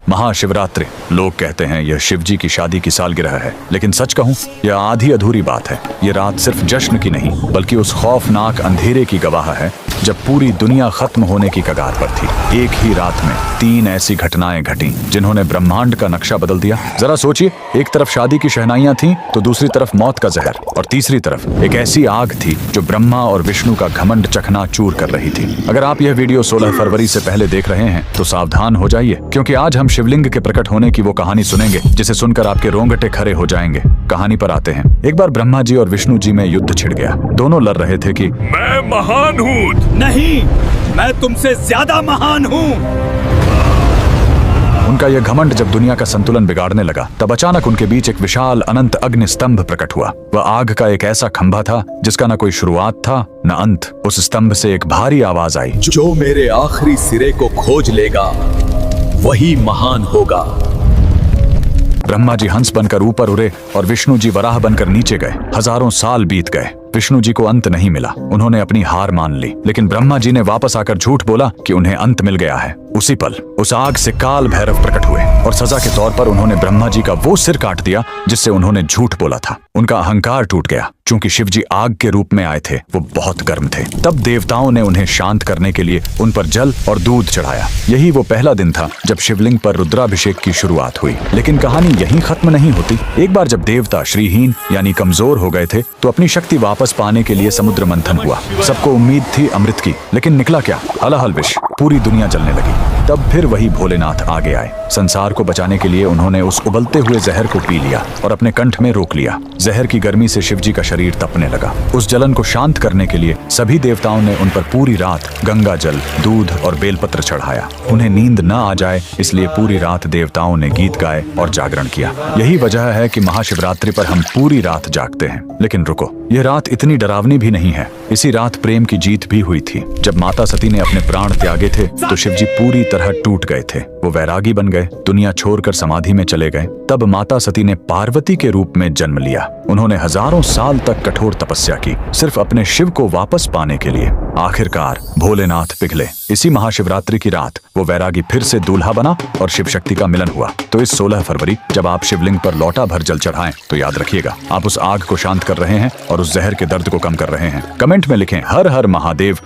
महाशिवरात्रि। लोग कहते हैं यह शिवजी की शादी की सालगिरह है, लेकिन सच कहूं यह आधी अधूरी बात है। ये रात सिर्फ जश्न की नहीं बल्कि उस खौफनाक अंधेरे की गवाह है जब पूरी दुनिया खत्म होने की कगार पर थी। एक ही रात में 3 ऐसी घटनाएं घटी जिन्होंने ब्रह्मांड का नक्शा बदल दिया। जरा सोचिए, एक तरफ शादी की शहनाइयां थीं, तो दूसरी तरफ मौत का जहर, और तीसरी तरफ एक ऐसी आग थी जो ब्रह्मा और विष्णु का घमंड चकनाचूर कर रही थी। अगर आप यह वीडियो 16 फरवरी से पहले देख रहे हैं तो सावधान हो जाइए, क्योंकि आज हम शिवलिंग के प्रकट होने की वो कहानी सुनेंगे जिसे सुनकर आपके रोंगटे खड़े हो जाएंगे। कहानी पर आते हैं। एक बार ब्रह्मा जी और विष्णु जी में युद्ध छिड़ गया। दोनों लड़ रहे थे कि मैं महान हूँ। नहीं, मैं तुमसे ज्यादा महान हूँ। उनका यह घमंड जब दुनिया का संतुलन बिगाड़ने लगा, तब अचानक उनके बीच एक विशाल अनंत अग्नि स्तंभ प्रकट हुआ। वह आग का एक ऐसा खंभा था जिसका न कोई शुरुआत था न अंत। उस स्तंभ से एक भारी आवाज आई, जो मेरे आखिरी सिरे को खोज लेगा वही महान होगा। ब्रह्मा जी हंस बनकर ऊपर उड़े और विष्णु जी वराह बनकर नीचे गए। हजारों साल बीत गए, विष्णु जी को अंत नहीं मिला। उन्होंने अपनी हार मान ली, लेकिन ब्रह्मा जी ने वापस आकर झूठ बोला कि उन्हें अंत मिल गया है। उसी पल उस आग से काल भैरव प्रकट हुए और सजा के तौर पर उन्होंने ब्रह्मा जी का वो सिर काट दिया जिससे उन्होंने झूठ बोला था। उनका अहंकार टूट गया। चूंकि शिव जी आग के रूप में आए थे, वो बहुत गर्म थे। तब देवताओं ने उन्हें शांत करने के लिए उन पर जल और दूध चढ़ाया। यही वो पहला दिन था जब शिवलिंग पर रुद्राभिषेक की शुरुआत हुई। लेकिन कहानी यहीं खत्म नहीं होती। एक बार जब देवता श्रीहीन यानी कमजोर हो गए थे, तो अपनी शक्ति वापस पाने के लिए समुद्र मंथन हुआ। सबको उम्मीद थी अमृत की, लेकिन निकला क्या? हलाहल विष। पूरी दुनिया जलने लगी। तब फिर वही भोलेनाथ आगे आए। संसार को बचाने के लिए उन्होंने उस उबलते हुए जहर को पी लिया और अपने कंठ में रोक लिया। जहर की गर्मी से शिवजी का शरीर तपने लगा। उस जलन को शांत करने के लिए सभी देवताओं ने उन पर पूरी रात गंगा जल, दूध और बेलपत्र चढ़ाया। उन्हें नींद न आ जाए इसलिए पूरी रात देवताओं ने गीत गाए और जागरण किया। यही वजह है कि महाशिवरात्रि पर हम पूरी रात जागते हैं। लेकिन रुको, यह रात इतनी डरावनी भी नहीं है। इसी रात प्रेम की जीत भी हुई थी। जब माता सती ने अपने प्राण त्यागे थे तो शिवजी पूरी तरह टूट गए थे। वो वैरागी बन गए, दुनिया छोड़कर समाधि में चले गए। तब माता सती ने पार्वती के रूप में जन्म लिया। उन्होंने हजारों साल तक कठोर तपस्या की, सिर्फ अपने शिव को वापस पाने के लिए। आखिरकार भोलेनाथ पिघले। इसी महाशिवरात्रि की रात वो वैरागी फिर से दूल्हा बना और शिव शक्ति का मिलन हुआ। तो इस 16 फरवरी जब आप शिवलिंग पर लोटा भर जल चढ़ाएं, तो याद रखिएगा, आप उस आग को शांत कर रहे हैं और उस जहर के दर्द को कम कर रहे हैं। कमेंट में लिखें हर हर महादेव।